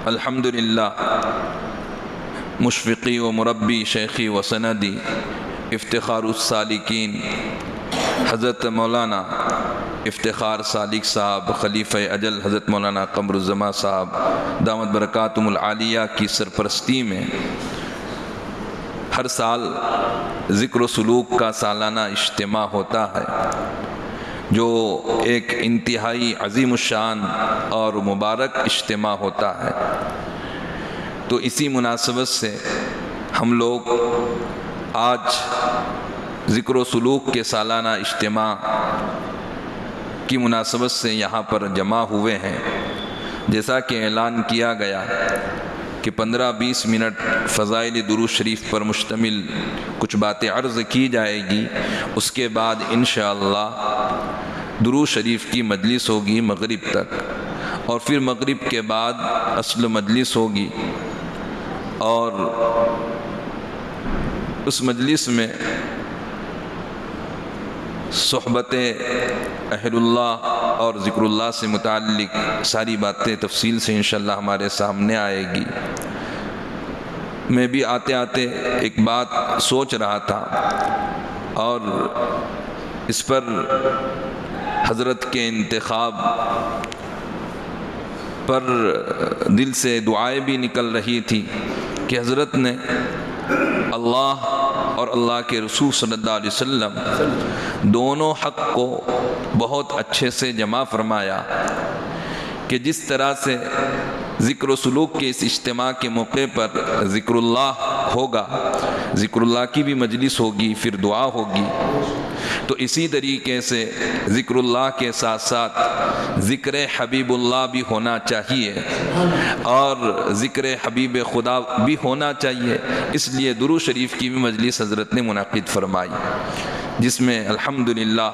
الحمدللہ مشفقی و مربی شیخی و سندی افتخار السالکین حضرت مولانا افتخار سالک صاحب خلیفہ اجل حضرت مولانا قمر الزماں صاحب دامت برکاتہم العالیہ کی سرپرستی میں ہر سال ذکر و سلوک کا سالانہ اجتماع ہوتا ہے، جو ایک انتہائی عظیم الشان اور مبارک اجتماع ہوتا ہے۔ تو اسی مناسبت سے ہم لوگ آج ذکر و سلوک کے سالانہ اجتماع کی مناسبت سے یہاں پر جمع ہوئے ہیں۔ جیسا کہ اعلان کیا گیا کہ 15-20 منٹ فضائل درود شریف پر مشتمل کچھ باتیں عرض کی جائے گی، اس کے بعد انشاءاللہ درود شریف کی مجلس ہوگی مغرب تک، اور پھر مغرب کے بعد اصل مجلس ہوگی، اور اس مجلس میں صحبت اہل اللہ اور ذکر اللہ سے متعلق ساری باتیں تفصیل سے انشاءاللہ ہمارے سامنے آئے گی۔ میں بھی آتے آتے ایک بات سوچ رہا تھا، اور اس پر حضرت کے انتخاب پر دل سے دعائیں بھی نکل رہی تھی کہ حضرت نے اللہ اور اللہ کے رسول صلی اللہ علیہ وسلم دونوں حق کو بہت اچھے سے جمع فرمایا کہ جس طرح سے ذکر و سلوک کے اس اجتماع کے موقع پر ذکر اللہ ہوگا، ذکر اللہ کی بھی مجلس ہوگی، پھر دعا ہوگی، تو اسی طریقے سے ذکر اللہ کے ساتھ ساتھ ذکر حبیب اللہ بھی ہونا چاہیے اور ذکر حبیب خدا بھی ہونا چاہیے۔ اس لیے درود شریف کی بھی مجلس حضرت نے منعقد فرمائی، جس میں الحمدللہ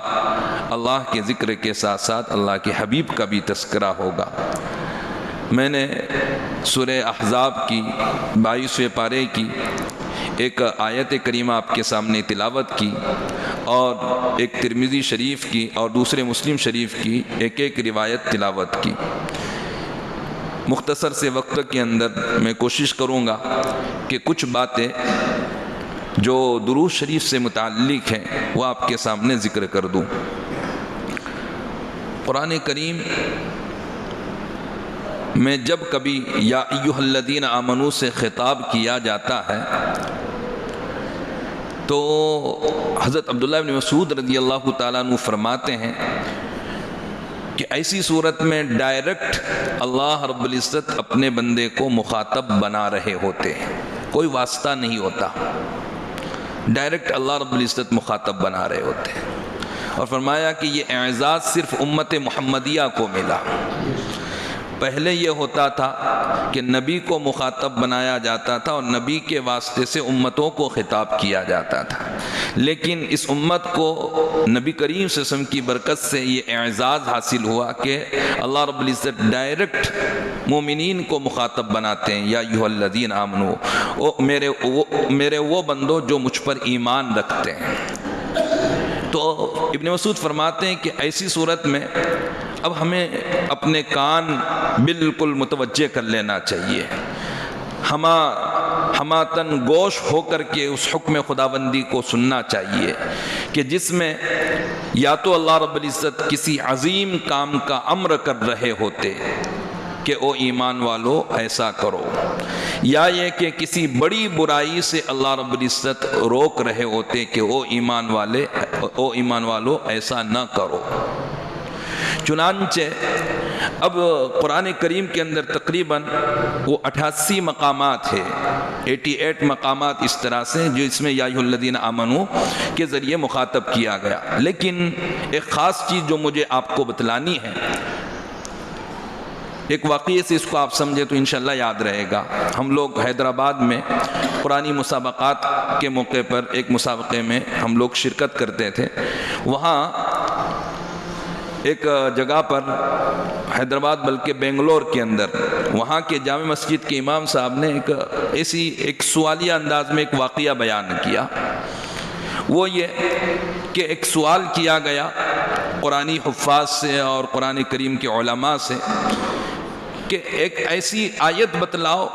اللہ کے ذکر کے ساتھ ساتھ اللہ کے حبیب کا بھی تذکرہ ہوگا۔ میں نے سورہ احزاب کی 22ویں پارے کی ایک آیت کریمہ آپ کے سامنے تلاوت کی، اور ایک ترمذی شریف کی اور دوسرے مسلم شریف کی ایک روایت تلاوت کی۔ مختصر سے وقت کے اندر میں کوشش کروں گا کہ کچھ باتیں جو درود شریف سے متعلق ہیں وہ آپ کے سامنے ذکر کر دوں۔ قرآن کریم میں جب کبھی یا ایھا الذین آمنوا سے خطاب کیا جاتا ہے تو حضرت عبداللہ بن مسعود رضی اللہ تعالیٰ عنہ فرماتے ہیں کہ ایسی صورت میں ڈائریکٹ اللہ رب العزت اپنے بندے کو مخاطب بنا رہے ہوتے ہیں، کوئی واسطہ نہیں ہوتا، ڈائریکٹ اللہ رب العزت مخاطب بنا رہے ہوتے ہیں، اور فرمایا کہ یہ اعزاز صرف امت محمدیہ کو ملا۔ پہلے یہ ہوتا تھا کہ نبی کو مخاطب بنایا جاتا تھا اور نبی کے واسطے سے امتوں کو خطاب کیا جاتا تھا، لیکن اس امت کو نبی کریم صلی اللہ علیہ وسلم کی برکت سے یہ اعزاز حاصل ہوا کہ اللہ رب العزت ڈائریکٹ مومنین کو مخاطب بناتے ہیں، یا ایھا الذین آمنوا، میرے وہ بندوں جو مجھ پر ایمان رکھتے ہیں۔ تو ابن مسعود فرماتے ہیں کہ ایسی صورت میں اب ہمیں اپنے کان بالکل متوجہ کر لینا چاہیے، ہماتن گوش ہو کر کے اس حکم خداوندی کو سننا چاہیے کہ جس میں یا تو اللہ رب العزت کسی عظیم کام کا امر کر رہے ہوتے کہ او ایمان والو ایسا کرو، یا یہ کہ کسی بڑی برائی سے اللہ رب العزت روک رہے ہوتے کہ او ایمان والو ایسا نہ کرو۔ چنانچہ اب قرآن کریم کے اندر تقریباً وہ 88 مقامات ہے، 88 مقامات اس طرح سے جو اس میں یا ایھا الذین آمنوا کے ذریعے مخاطب کیا گیا، لیکن ایک خاص چیز جو مجھے آپ کو بتلانی ہے، ایک واقعے سے اس کو آپ سمجھے تو انشاءاللہ یاد رہے گا۔ ہم لوگ حیدرآباد میں قرآنی مسابقات کے موقع پر ایک مسابقے میں ہم لوگ شرکت کرتے تھے، وہاں ایک جگہ پر حیدرآباد بلکہ بنگلور کے اندر وہاں کے جامع مسجد کے امام صاحب نے ایک سوالیہ انداز میں ایک واقعہ بیان کیا۔ وہ یہ کہ ایک سوال کیا گیا قرآنی حفاظ سے اور قرآن کریم کے علماء سے کہ ایک ایسی آیت بتلاؤ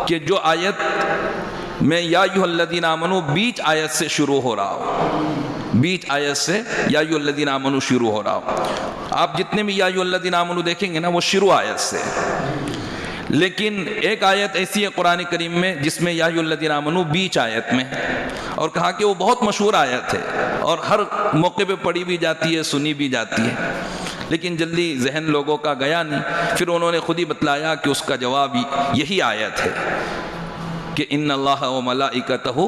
کہ جو آیت میں یا ایھا الذین آمنو بیچ آیت سے شروع ہو رہا ہو، بیچ آیت سے یا ایھا الذین آمنو شروع ہو رہا ہو۔ آپ جتنے بھی یا ایھا الذین آمنو دیکھیں گے نا وہ شروع آیت سے، لیکن ایک آیت ایسی ہے قرآن کریم میں جس میں یا ایھا الذین آمنو بیچ آیت میں، اور کہا کہ وہ بہت مشہور آیت ہے اور ہر موقع پہ پڑھی بھی جاتی ہے، سنی بھی جاتی ہے، لیکن جلدی ذہن لوگوں کا گیا نہیں۔ پھر انہوں نے خود ہی بتلایا کہ اس کا جواب یہی آیت ہے کہ ان اللہ و ملائکتہ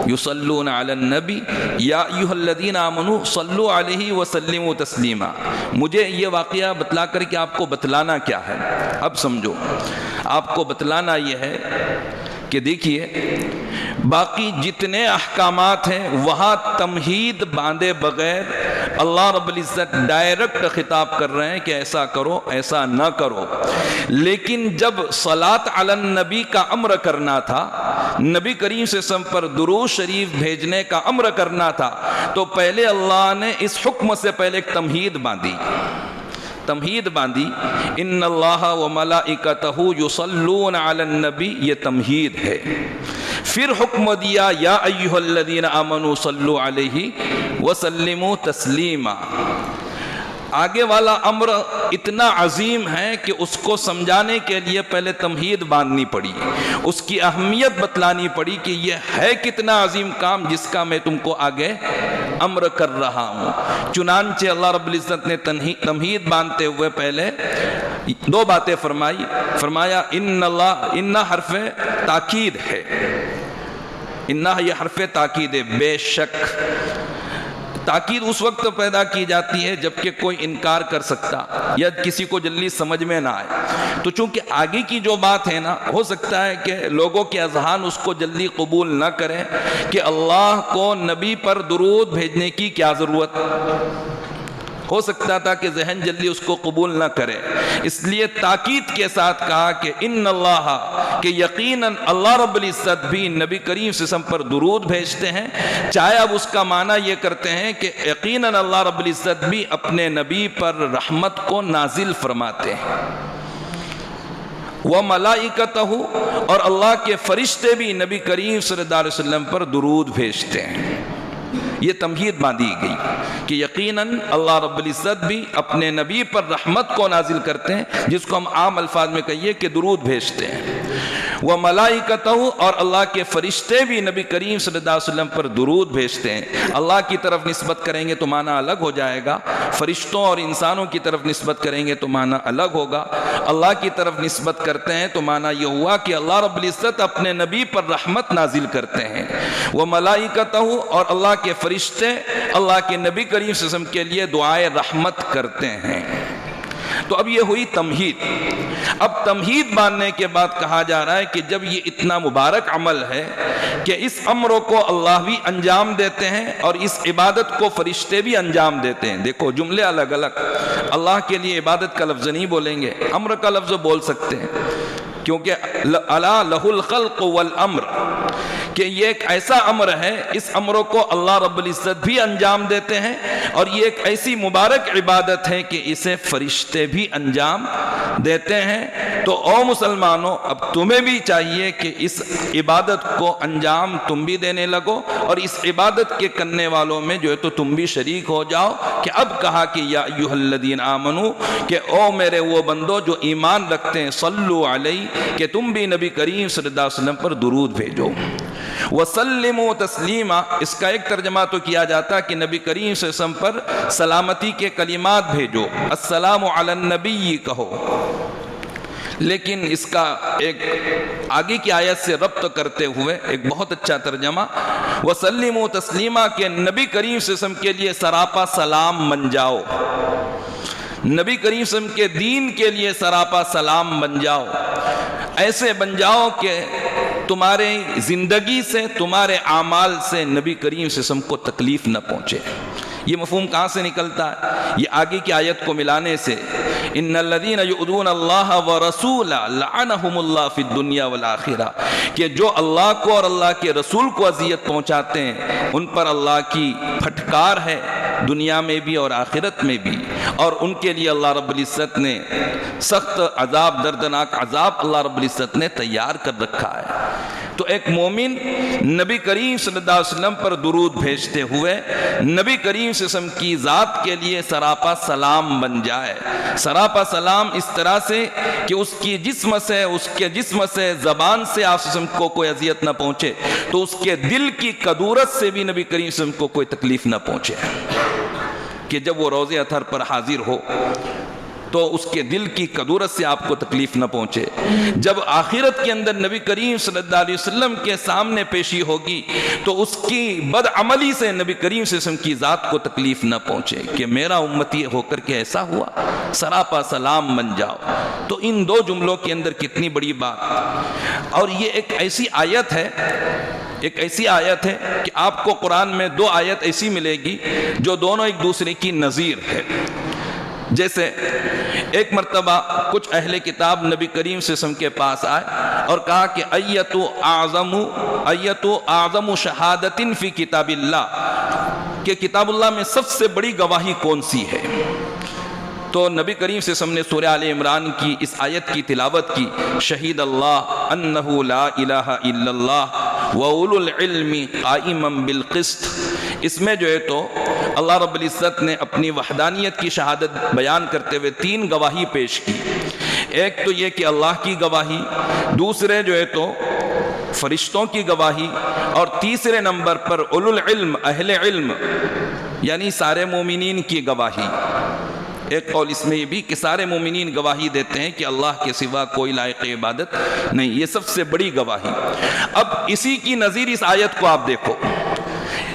یصلون علی النبی یا ایھا الذین آمنوا صلوا علیہ وسلموا تسلیما۔ مجھے یہ واقعہ بتلا کر کہ آپ کو بتلانا کیا ہے، اب سمجھو، آپ کو بتلانا یہ ہے کہ دیکھیے باقی جتنے احکامات ہیں وہاں تمہید باندھے بغیر اللہ رب العزت ڈائریکٹ خطاب کر رہے ہیں کہ ایسا کرو ایسا نہ کرو، لیکن جب صلاۃ علی النبی کا امر کرنا تھا، نبی کریم صلی اللہ علیہ وسلم پر درود شریف بھیجنے کا امر کرنا تھا، تو پہلے اللہ نے اس حکم سے پہلے ایک تمہید باندھی، ان اللہ و ملائکتہ یصلون علی النبی، یہ تمہید ہے۔ پھر حکم دیا یا ایھا الذین آمنوا صلوا علیہ وسلموا تسلیما۔ آگے والا امر اتنا عظیم ہے کہ اس کو سمجھانے کے لیے پہلے تمہید باندھنی پڑی، اس کی اہمیت بتلانی پڑی کہ یہ ہے کتنا عظیم کام جس کا میں تم کو آگے امر کر رہا ہوں۔ چنانچہ اللہ رب العزت نے تمہید باندھتے ہوئے پہلے دو باتیں فرمایا ان حرف تاکید ہے، یہ حرف تاکید ہے، بے شک۔ تاکید اس وقت پیدا کی جاتی ہے جبکہ کوئی انکار کر سکتا یا کسی کو جلدی سمجھ میں نہ آئے، تو چونکہ آگے کی جو بات ہے نا، ہو سکتا ہے کہ لوگوں کے اذہان اس کو جلدی قبول نہ کریں کہ اللہ کو نبی پر درود بھیجنے کی کیا ضرورت، ہو سکتا تھا کہ ذہن جلدی اس کو قبول نہ کرے، اس لیے تاکید کے ساتھ کہا کہ ان اللہ، کہ یقیناً اللہ رب العزت بھی نبی کریم صلی اللہ علیہ وسلم پر درود بھیجتے ہیں، چاہے اب اس کا معنی یہ کرتے ہیں کہ یقیناً اللہ رب العزت بھی اپنے نبی پر رحمت کو نازل فرماتے ہیں، وَمَلَائِكَتَهُ، اور اللہ کے فرشتے بھی نبی کریم صلی اللہ علیہ وسلم پر درود بھیجتے ہیں۔ یہ تمہید باندھی گئی کہ یقیناً اللہ رب العزت بھی اپنے نبی پر رحمت کو نازل کرتے ہیں، جس کو ہم عام الفاظ میں کہیے کہ درود بھیجتے ہیں۔ وَمَلَائِكَتَهُ، اور اللہ کے فرشتے بھی نبی کریم صلی اللہ علیہ وسلم پر درود بھیجتے ہیں۔ اللہ کی طرف نسبت کریں گے تو معنی الگ ہو جائے گا، فرشتوں اور انسانوں کی طرف نسبت کریں گے تو معنی الگ ہوگا۔ اللہ کی طرف نسبت کرتے ہیں تو معنی یہ ہوا کہ اللہ رب العزت اپنے نبی پر رحمت نازل کرتے ہیں۔ وَمَلَائِكَتَهُ، اور اللہ کے فرشتے اللہ کے نبی کریم صلی اللہ علیہ وسلم کے لیے دعائے رحمت کرتے ہیں۔ تو اب یہ ہوئی تمہید۔ اب تمہید باندھنے کے بعد کہا جا رہا ہے کہ جب یہ اتنا مبارک عمل ہے کہ اس امر کو اللہ بھی انجام دیتے ہیں اور اس عبادت کو فرشتے بھی انجام دیتے ہیں، دیکھو جملے الگ الگ، اللہ کے لیے عبادت کا لفظ نہیں بولیں گے، امر کا لفظ بول سکتے ہیں، کیونکہ الا لہ الخلق والامر، کہ یہ ایک ایسا امر ہے، اس امر کو اللہ رب العزت بھی انجام دیتے ہیں، اور یہ ایک ایسی مبارک عبادت ہے کہ اسے فرشتے بھی انجام دیتے ہیں۔ تو او مسلمانوں، اب تمہیں بھی چاہیے کہ اس عبادت کو انجام تم بھی دینے لگو، اور اس عبادت کے کرنے والوں میں جو ہے تو تم بھی شریک ہو جاؤ، کہ اب کہا کہ یا ایھا الذین آمنو، کہ او میرے وہ بندو جو ایمان رکھتے ہیں، صلو علیہ، کہ تم بھی نبی کریم صلی اللہ علیہ وسلم پر درود بھیجو، وسلموا تسلیما، اس کا ایک ترجمہ تو کیا جاتا کہ نبی کریم صلی اللہ علیہ وسلم پر سلامتی کے کلمات بھیجو، السلام علی النبی کہو، لیکن اس کا ایک آگے کی آیت سے ربط کرتے ہوئے ایک بہت اچھا ترجمہ، وسلموا تسلیما، کہ نبی کریم صلی اللہ علیہ وسلم کے لیے سراپا سلام بن جاؤ، نبی کریم صلی اللہ علیہ وسلم کے دین کے لیے سراپا سلام بن جاؤ، ایسے بن جاؤ کہ تمہارے زندگی سے، تمہارے اعمال سے نبی کریم صلی اللہ علیہ وسلم کو تکلیف نہ پہنچے۔ یہ مفہوم کہاں سے نکلتا ہے؟ یہ آگے کی آیت کو ملانے سے، ان الذین یؤذون اللہ ورسولہ لعنہم اللہ فی الدنیا والآخرہ، کہ جو اللہ کو اور اللہ کے رسول کو اذیت پہنچاتے ہیں ان پر اللہ کی پھٹکار ہے دنیا میں بھی اور آخرت میں بھی، اور ان کے لیے اللہ رب العزت نے سخت عذاب، دردناک عذاب اللہ رب العزت نے تیار کر رکھا ہے۔ تو ایک مومن نبی کریم صلی اللہ علیہ وسلم پر درود بھیجتے ہوئے نبی کریم صلی اللہ علیہ وسلم کی ذات کے لیے سراپا سلام بن جائے۔ سراپا سلام اس طرح سے کہ اس کے جسم سے زبان سے آپ صلی اللہ علیہ وسلم کو کوئی اذیت نہ پہنچے، تو اس کے دل کی قدورت سے بھی نبی کریم صلی اللہ علیہ وسلم کو کوئی تکلیف نہ پہنچے، کہ جب وہ روضہ اطہر پر حاضر ہو تو اس کے دل کی قدورت سے آپ کو تکلیف نہ پہنچے۔ جب آخرت کے اندر نبی کریم صلی اللہ علیہ وسلم کے سامنے پیشی ہوگی تو اس کی بدعملی سے نبی کریم صلی اللہ علیہ وسلم کی ذات کو تکلیف نہ پہنچے، کہ میرا امتی ہو کر کے ایسا ہوا، سراپا سلام بن جاؤ۔ تو ان دو جملوں کے اندر کتنی بڑی بات، اور یہ ایک ایسی آیت ہے کہ آپ کو قرآن میں دو آیت ایسی ملے گی جو دونوں ایک دوسرے کی نظیر ہے۔ جیسے ایک مرتبہ کچھ اہل کتاب نبی کریم صلی اللہ علیہ وسلم کے پاس آئے اور کہا کہ ایتو اعظم شہادت فی کتاب اللہ، کہ کتاب اللہ میں سب سے بڑی گواہی کون سی ہے؟ تو نبی کریم صلی اللہ علیہ وسلم نے سورہ آل عمران کی اس آیت کی تلاوت کی، شہید اللہ انہ لا الہ الا اللہ وَأُولُو الْعِلْمِ قَائِمًا بِالْقِسْطِ۔ اس میں جو ہے تو اللہ رب العزت نے اپنی وحدانیت کی شہادت بیان کرتے ہوئے تین گواہی پیش کی۔ ایک تو یہ کہ اللہ کی گواہی، دوسرے جو ہے تو فرشتوں کی گواہی، اور تیسرے نمبر پر اولو العلم، اہل علم یعنی سارے مومنین کی گواہی۔ ایک قول اس میں یہ بھی کہ سارے مومنین گواہی دیتے ہیں کہ اللہ کے سوا کوئی لائق عبادت نہیں، یہ سب سے بڑی گواہی۔ اب اسی کی نظیر اس آیت کو آپ دیکھو،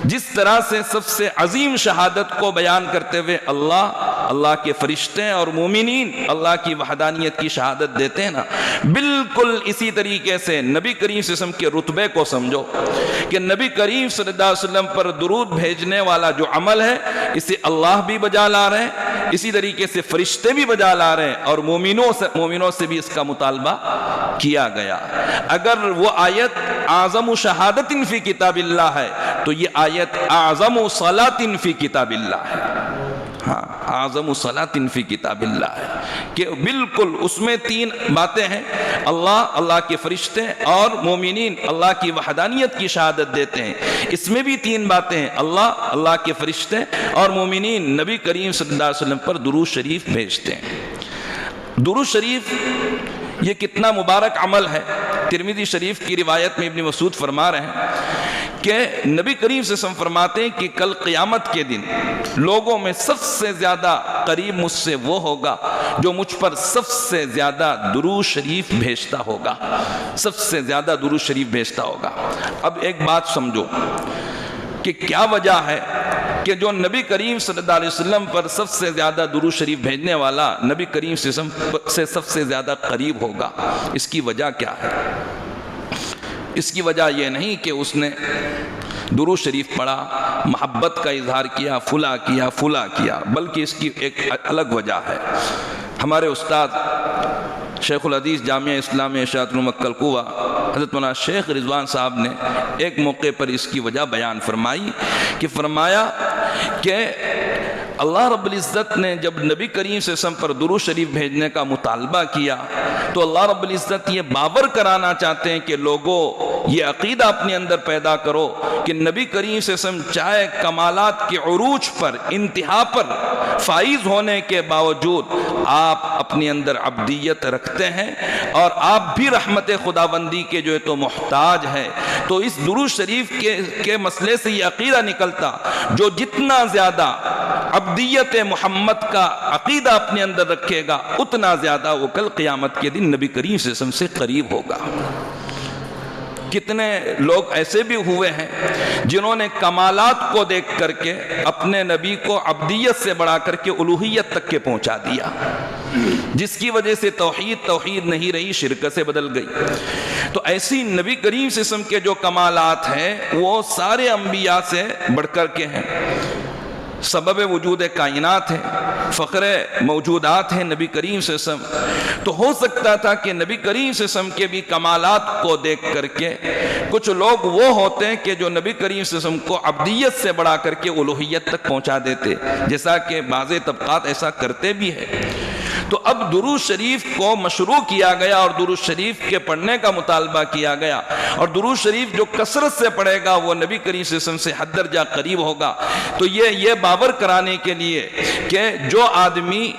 جس طرح سے سب سے عظیم شہادت کو بیان کرتے ہوئے اللہ کے فرشتے اور مومنین اللہ کی وحدانیت کی شہادت دیتے ہیں نا، بالکل اسی طریقے سے نبی کریم صلی اللہ علیہ وسلم کے رتبے کو سمجھو کہ نبی کریم صلی اللہ علیہ وسلم پر درود بھیجنے والا جو عمل ہے اسے اللہ بھی بجا لا رہے ہیں، اسی طریقے سے فرشتے بھی بجا لا رہے ہیں، اور مومنوں سے بھی اس کا مطالبہ کیا گیا۔ اگر وہ آیت اعظم شہادت فی کتاب اللہ ہے تو یہ آیت اعظم صلاۃ فی کتاب اللہ ہے۔ ہاں، اعظم صلاۃ فی کتاب اللہ ہے، کہ بالکل اس میں تین باتیں ہیں، اللہ کے فرشتے اور مومنین اللہ کی وحدانیت کی شہادت دیتے ہیں۔ اس میں بھی تین باتیں ہیں، اللہ کے فرشتے اور مومنین نبی کریم صلی اللہ علیہ وسلم پر درود شریف بھیجتے ہیں۔ درود شریف یہ کتنا مبارک عمل ہے۔ ترمذی شریف کی روایت میں ابن مسعود فرما رہے ہیں کہ نبی کریم صلی اللہ علیہ وسلم فرماتے ہیں کہ کل قیامت کے دن لوگوں میں سب سے زیادہ قریب مجھ سے وہ ہوگا جو مجھ پر سب سے زیادہ درود شریف بھیجتا ہوگا، سب سے زیادہ درود شریف بھیجتا ہوگا۔ اب ایک بات سمجھو کہ کیا وجہ ہے کہ جو نبی کریم صلی اللہ علیہ وسلم پر سب سے زیادہ درود شریف بھیجنے والا نبی کریم صلی اللہ علیہ وسلم سے سب سے زیادہ قریب ہوگا؟ اس کی وجہ کیا ہے؟ اس کی وجہ یہ نہیں کہ اس نے درود شریف پڑھا، محبت کا اظہار کیا، فلا کیا، بلکہ اس کی ایک الگ وجہ ہے۔ ہمارے استاد شیخ الحدیث جامعہ اسلامیہ اشاعت المکہ القوہ حضرت مولانا شیخ رضوان صاحب نے ایک موقع پر اس کی وجہ بیان فرمائی کہ فرمایا کہ اللہ رب العزت نے جب نبی کریم صلی اللہ علیہ وسلم پر درود شریف بھیجنے کا مطالبہ کیا تو اللہ رب العزت یہ باور کرانا چاہتے ہیں کہ لوگوں یہ عقیدہ اپنے اندر پیدا کرو کہ نبی کریم صلی اللہ علیہ وسلم چاہے کمالات کے عروج پر، انتہا پر فائز ہونے کے باوجود آپ اپنے اندر عبدیت رکھتے ہیں اور آپ بھی رحمت خداوندی کے جو ہے تو محتاج ہے۔ تو اس درود شریف کے مسئلے سے یہ عقیدہ نکلتا جو جتنا زیادہ عبدیت محمد کا عقیدہ اپنے اندر رکھے گا اتنا زیادہ وہ کل قیامت کے دن نبی کریم صلی اللہ علیہ وسلم سے قریب ہوگا۔ کتنے لوگ ایسے بھی ہوئے ہیں جنہوں نے کمالات کو دیکھ کر کے اپنے نبی کو عبدیت سے بڑھا کر کے الوہیت تک کے پہنچا دیا، جس کی وجہ سے توحید نہیں رہی، شرک سے بدل گئی۔ تو ایسی نبی کریم صلی اللہ علیہ وسلم کے جو کمالات ہیں وہ سارے انبیاء سے بڑھ کر کے ہیں، سبب وجود کائنات ہے، فخر موجودات ہیں نبی کریم صلی اللہ علیہ وسلم، تو ہو سکتا تھا کہ نبی کریم صلی اللہ علیہ وسلم کے بھی کمالات کو دیکھ کر کے کچھ لوگ وہ ہوتے ہیں کہ جو نبی کریم صلی اللہ علیہ وسلم کو عبدیت سے بڑھا کر کے الوہیت تک پہنچا دیتے، جیسا کہ بعض طبقات ایسا کرتے بھی ہیں۔ تو اب درود شریف کو مشروع کیا گیا اور درود شریف کے پڑھنے کا مطالبہ کیا گیا، اور درود شریف جو کثرت سے پڑھے گا وہ نبی کریم صلی اللہ علیہ وسلم سے حد درجہ قریب ہوگا۔ تو یہ باور کرانے کے لیے کہ جو آدمی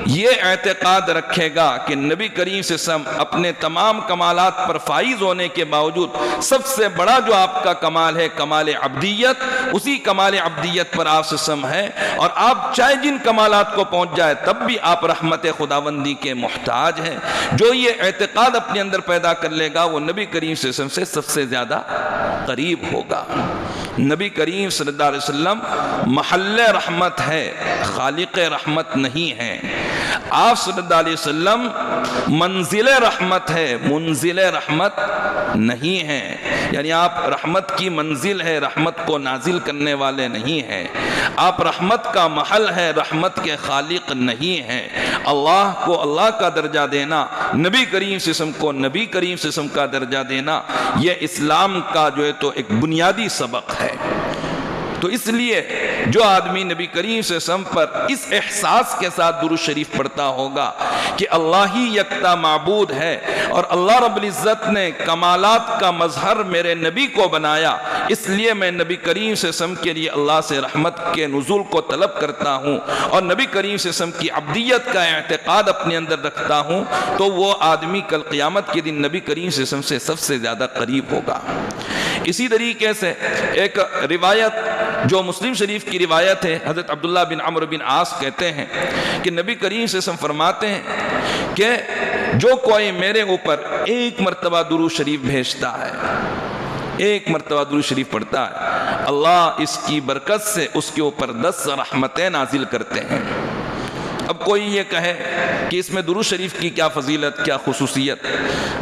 یہ اعتقاد رکھے گا کہ نبی کریم صلی اللہ علیہ وسلم اپنے تمام کمالات پر فائز ہونے کے باوجود سب سے بڑا جو آپ کا کمال ہے کمال عبدیت، اسی کمال عبدیت پر آپ صلی اللہ علیہ وسلم ہے، اور آپ چاہے جن کمالات کو پہنچ جائے تب بھی آپ رحمت خداوندی کے محتاج ہیں۔ جو یہ اعتقاد اپنے اندر پیدا کر لے گا وہ نبی کریم صلی اللہ علیہ وسلم سے سب سے زیادہ قریب ہوگا۔ نبی کریم صلی اللہ علیہ وسلم محل رحمت ہے، خالق رحمت نہیں ہے۔ آپ صلی اللہ علیہ وسلم منزل رحمت ہے، منزل رحمت نہیں ہے، یعنی آپ رحمت کی منزل ہے، رحمت کو نازل کرنے والے نہیں ہیں۔ آپ رحمت کا محل ہے، رحمت کے خالق نہیں ہیں۔ اللہ کو اللہ کا درجہ دینا، نبی کریم صلی اللہ علیہ وسلم کو نبی کریم صلی اللہ علیہ وسلم کا درجہ دینا، یہ اسلام کا جو ہے تو ایک بنیادی سبق ہے۔ تو اس لیے جو آدمی نبی کریم صلی اللہ علیہ وسلم پر اس احساس کے ساتھ درود شریف پڑھتا ہوگا کہ اللہ ہی یکتا معبود ہے اور اللہ رب العزت نے کمالات کا مظہر میرے نبی کو بنایا، اس لیے میں نبی کریم صلی اللہ علیہ وسلم کے لیے اللہ سے رحمت کے نزول کو طلب کرتا ہوں اور نبی کریم صلی اللہ علیہ وسلم کی عبدیت کا اعتقاد اپنے اندر رکھتا ہوں، تو وہ آدمی کل قیامت کے دن نبی کریم صلی اللہ علیہ وسلم سے سب سے زیادہ قریب ہوگا۔ اسی طریقے سے ایک روایت جو مسلم شریف کی روایت ہے، حضرت عبداللہ بن عمرو بن عاص کہتے ہیں کہ نبی کریم صلی اللہ علیہ وسلم فرماتے ہیں کہ جو کوئی میرے اوپر ایک مرتبہ درود شریف بھیجتا ہے، ایک مرتبہ درود شریف پڑھتا ہے، اللہ اس کی برکت سے اس کے اوپر 10 رحمتیں نازل کرتے ہیں۔ اب کوئی یہ کہے کہ اس میں درود شریف کی کیا فضیلت، کیا خصوصیت؟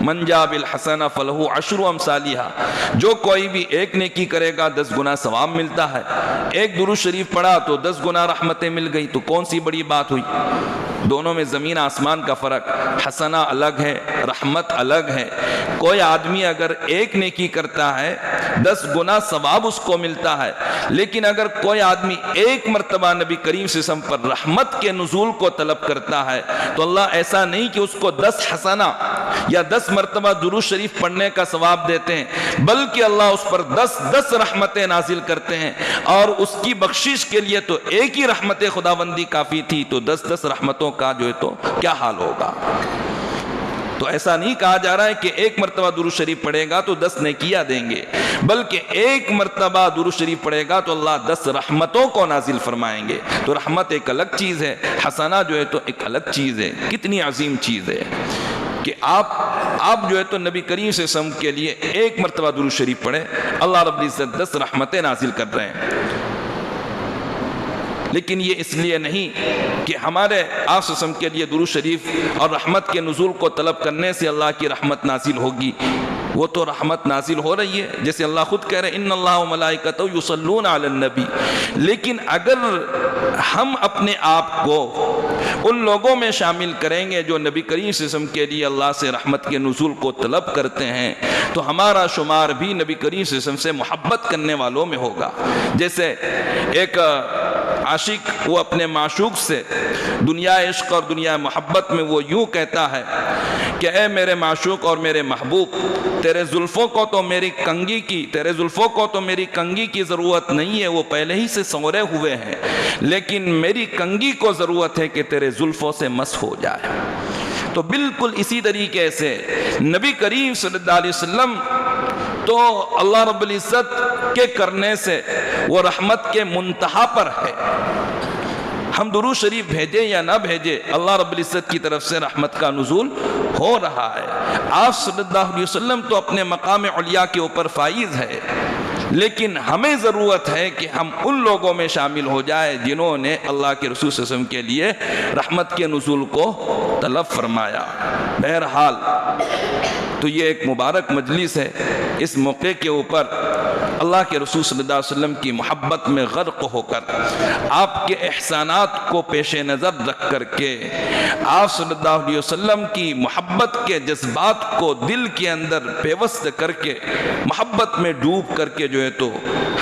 من جاء بالحسنہ فلہ عشر امثالھا، جو کوئی بھی ایک نیکی کرے گا 10 گنا ثواب ملتا ہے۔ ایک درود شریف پڑھا تو 10 گنا رحمتیں مل گئی، تو کون سی بڑی بات ہوئی؟ دونوں میں زمین آسمان کا فرق، حسنہ الگ ہے، رحمت الگ ہے۔ کوئی آدمی اگر ایک نیکی کرتا ہے 10 گنا ثواب اس کو ملتا ہے، لیکن اگر کوئی آدمی ایک مرتبہ نبی کریم صلی اللہ علیہ وسلم پر رحمت کے نزول کو طلب کرتا ہے تو اللہ ایسا نہیں کہ اس کو 10 حسنہ یا 10 مرتبہ درود شریف پڑھنے کا ثواب دیتے ہیں، بلکہ اللہ اس پر 10 رحمتیں نازل کرتے ہیں، اور اس کی بخشش کے لیے تو ایک ہی رحمت خداوندی کافی تھی، تو 10 رحمتوں کا جو ہے تو کیا حال ہوگا؟ تو ایسا نہیں کہا جا رہا ہے کہ ایک مرتبہ درود شریف پڑھے گا تو 10 نیکیاں دیں گے، بلکہ ایک مرتبہ درود شریف پڑھے گا تو اللہ 10 رحمتوں کو نازل فرمائیں گے۔ تو رحمت ایک الگ چیز ہے، حسنہ جو ہے تو ایک الگ چیز ہے۔ کتنی عظیم چیز ہے کہ آپ جو ہے تو نبی کریم صلی اللہ علیہ وسلم کے لیے ایک مرتبہ درود شریف پڑھیں، اللہ رب العزت 10 رحمتیں نازل کر رہے ہیں۔ لیکن یہ اس لیے نہیں کہ ہمارے آپ صلی اللہ علیہ وسلم کے لیے درود شریف اور رحمت کے نزول کو طلب کرنے سے اللہ کی رحمت نازل ہوگی۔ وہ تو رحمت نازل ہو رہی ہے، جیسے اللہ خود کہہ رہے ہیں ان اللہ وملائکتہ یصلون علی النبی، لیکن اگر ہم اپنے آپ کو ان لوگوں میں شامل کریں گے جو نبی کریم صلی اللہ علیہ وسلم کے لیے اللہ سے رحمت کے نزول کو طلب کرتے ہیں، تو ہمارا شمار بھی نبی کریم صلی اللہ علیہ وسلم سے محبت کرنے والوں میں ہوگا۔ جیسے ایک عاشق وہ اپنے معشوق سے دنیا عشق اور دنیا محبت میں وہ یوں کہتا ہے کہ اے میرے معشوق اور میرے محبوب، تیرے زلفوں کو تو میری کنگھی کی ضرورت نہیں ہے، وہ پہلے ہی سے سنورے ہوئے ہیں، لیکن میری کنگھی کو ضرورت ہے کہ تیرے زلفوں سے مس ہو جائے۔ تو بالکل اسی طریقے سے نبی کریم صلی اللہ علیہ وسلم تو اللہ رب العزت کے کرنے سے وہ رحمت کے منتہا پر ہے۔ ہم درود شریف بھیجے یا نہ بھیجے، اللہ رب العزت کی طرف سے رحمت کا نزول ہو رہا ہے۔ آپ صلی اللہ علیہ وسلم تو اپنے مقام علیٰ کے اوپر فائز ہے، لیکن ہمیں ضرورت ہے کہ ہم ان لوگوں میں شامل ہو جائے جنہوں نے اللہ کے رسول صلی اللہ علیہ وسلم کے لیے رحمت کے نزول کو طلب فرمایا۔ بہرحال تو یہ ایک مبارک مجلس ہے، اس موقع کے اوپر اللہ کے رسول صلی اللہ علیہ وسلم کی محبت میں غرق ہو کر، آپ کے احسانات کو پیش نظر رکھ کر کے، آپ صلی اللہ علیہ وسلم کی محبت کے جذبات کو دل کے اندر پیوست کر کے، محبت میں ڈوب کر کے جو ہے تو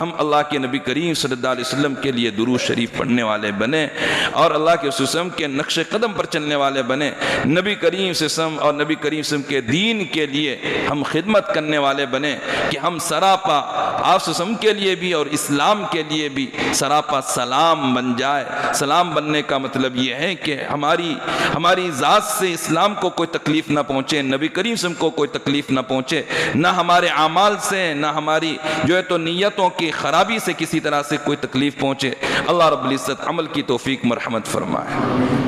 ہم اللہ کے نبی کریم صلی اللہ علیہ وسلم کے لیے درود شریف پڑھنے والے بنے، اور اللہ کے رسول صلی اللہ علیہ وسلم کے نقش قدم پر چلنے والے بنے، نبی کریم صلی اللہ علیہ وسلم اور نبی کریم صلی اللہ علیہ وسلم کے دین کے لیے ہم خدمت کرنے والے بنے، کہ ہم سراپا آپ صلی اللہ علیہ وسلم کے لیے بھی اور اسلام کے لیے بھی سراپا سلام بن جائے۔ سلام بننے کا مطلب یہ ہے کہ ہماری ذات سے اسلام کو کوئی تکلیف نہ پہنچے، نبی کریم صلی اللہ علیہ وسلم کو کوئی تکلیف نہ پہنچے، نہ ہمارے اعمال سے، نہ ہماری جو ہے تو نیتوں کی خرابی سے کسی طرح سے کوئی تکلیف پہنچے۔ اللہ رب العزت عمل کی توفیق مرحمت فرمائے۔